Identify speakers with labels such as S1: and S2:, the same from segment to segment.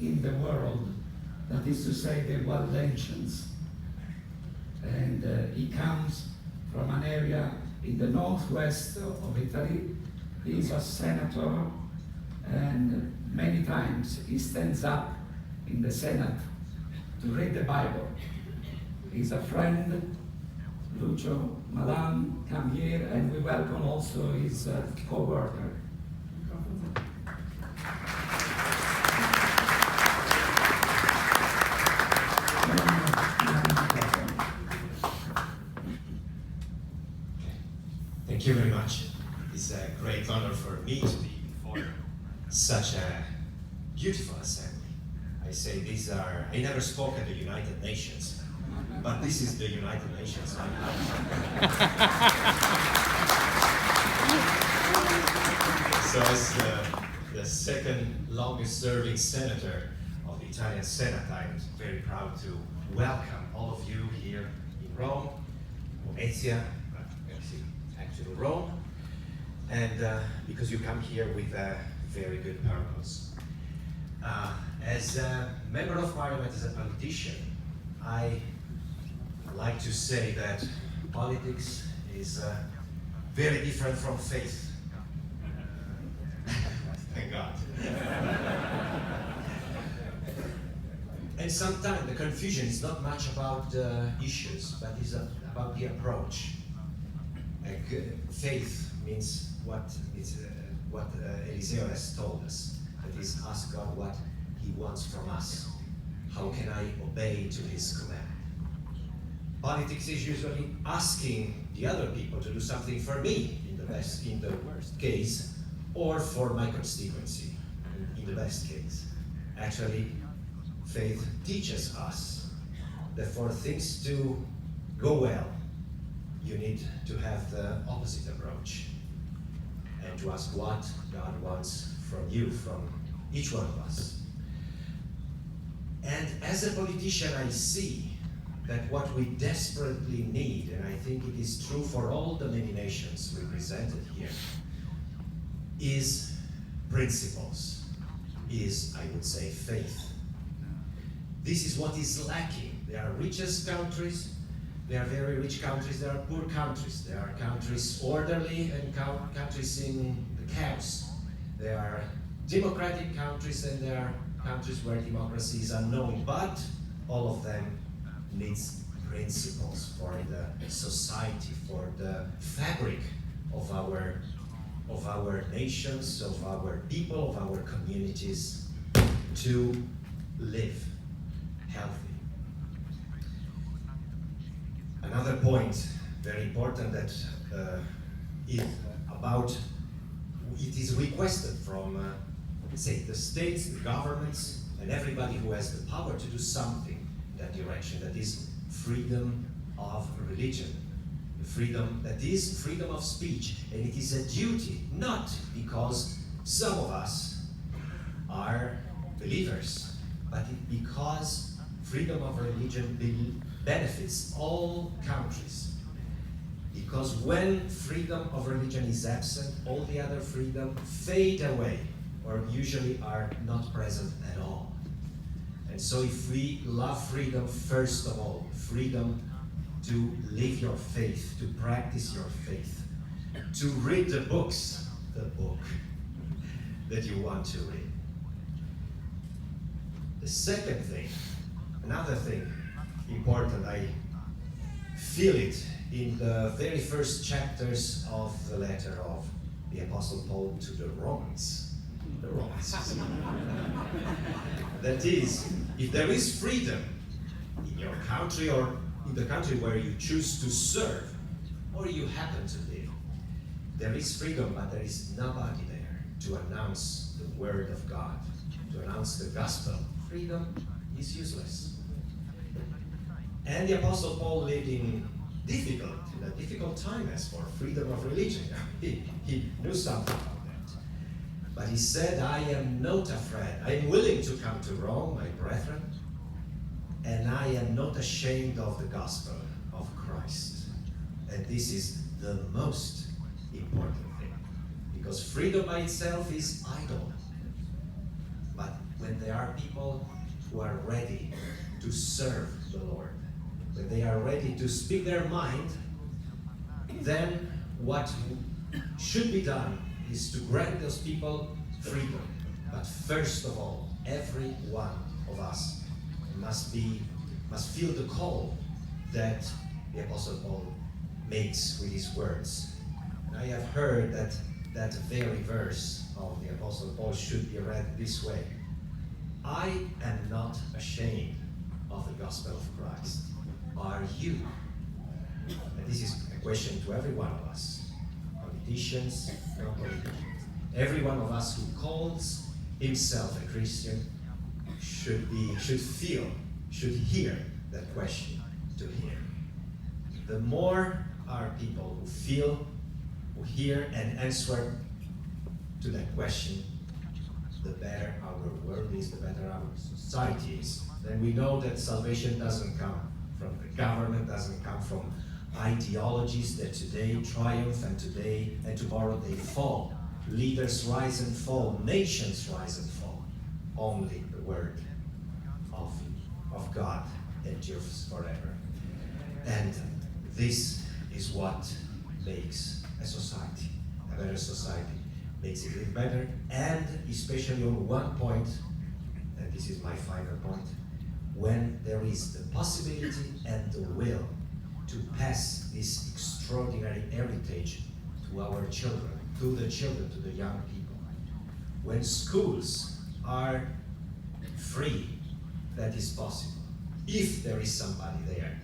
S1: in the world, that is to say the world nations. And he comes from an area in the northwest of Italy. He's a senator, and many times he stands up in the Senate to read the Bible. He's a friend, Lucio Malan, come here, and we welcome also his co-worker.
S2: Thank you very much. It's a great honor for me to be before such a beautiful assembly. I say I never spoke at the United Nations, but this is the United Nations. So as the second longest serving senator of the Italian Senate, I'm very proud to welcome all of you here in Rome, Venezia, actually Rome, and because you come here with a very good purpose. As a member of parliament, as a politician, I like to say that politics is very different from faith. Thank God. And sometimes the confusion is not much about the issues, but is about the approach. Faith means what Eliseo has told us, that is, ask God what He wants from us. How can I obey to His command? Politics is usually asking the other people to do something for me, in the worst case, or for my constituency, in the best case. Actually, faith teaches us that for things to go well, you need to have the opposite approach and to ask what God wants from you, from each one of us. And as a politician, I see that what we desperately need, and I think it is true for all the many nations represented here, is principles, is, I would say, faith. This is what is lacking. There are richest countries, there are very rich countries, there are poor countries, there are countries orderly and countries in the chaos. There are democratic countries and there are countries where democracy is unknown, but all of them needs principles for the society, for the fabric of our nations, of our people, of our communities, to live healthy. Another point, very important, that is about, it is requested from, say, the states, the governments, and everybody who has the power to do something in that direction, that is freedom of religion. The freedom that is freedom of speech, and it is a duty, not because some of us are believers, but because freedom of religion benefits all countries. Because when freedom of religion is absent, all the other freedom fade away, or usually are not present at all. And so if we love freedom, first of all, freedom to live your faith, to practice your faith, to read the book that you want to read. The second thing, another thing important, I feel it in the very first chapters of the letter of the Apostle Paul to the Romans. The Romans. That is, if there is freedom in your country or in the country where you choose to serve or you happen to live, there is freedom, but there is nobody there to announce the word of God, to announce the gospel. Freedom is useless. And the Apostle Paul lived in a difficult time as for freedom of religion. He knew something about that. But he said, I am not afraid. I am willing to come to Rome, my brethren, and I am not ashamed of the gospel of Christ. And this is the most important thing. Because freedom by itself is idle. But when there are people who are ready to serve the Lord, when they are ready to speak their mind, then what should be done is to grant those people freedom. But first of all, every one of us must feel the call that the Apostle Paul makes with his words. And I have heard that very verse of the Apostle Paul should be read this way: I am not ashamed of the gospel of Christ. Are you? And this is a question to every one of us, politicians, non-politicians. Every one of us who calls himself a Christian should hear that question to hear. The more our people who feel, who hear and answer to that question, the better our world is, the better our society is. Then we know that salvation doesn't come from the government, doesn't come from ideologies that today triumph and today and tomorrow they fall. Leaders rise and fall, nations rise and fall. Only the word of God endures forever. And this is what makes a society, a better society, makes it live better, and especially on one point, and this is my final point, when there is the possibility and the will to pass this extraordinary heritage to our children, to the young people. When schools are free, that is possible, if there is somebody there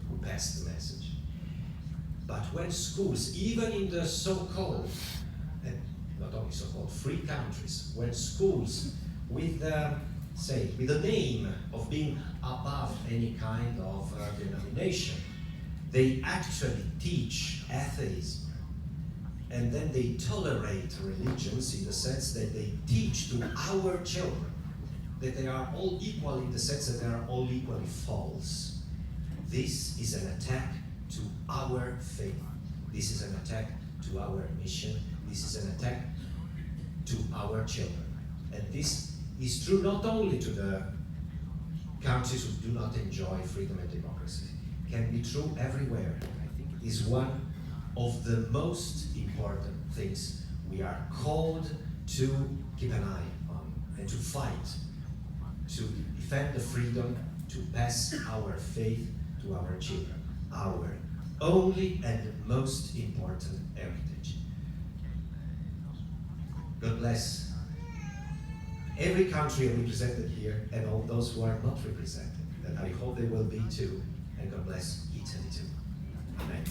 S2: who passes the message. But when schools, even in the so-called, and not only so-called free countries, when schools with the name of being above any kind of denomination, they actually teach atheism, and then they tolerate religions in the sense that they teach to our children that they are all equal in the sense that they are all equally false. This is an attack to our faith. This is an attack to our mission. This is an attack to our children. And this is true not only to the countries who do not enjoy freedom and democracy. It can be true everywhere. I think it is one of the most important things we are called to keep an eye on and to fight, to defend the freedom, to pass our faith to our children, our only and most important heritage. God bless every country represented here and all those who are not represented, and I hope they will be too, and God bless Italy too. Amen.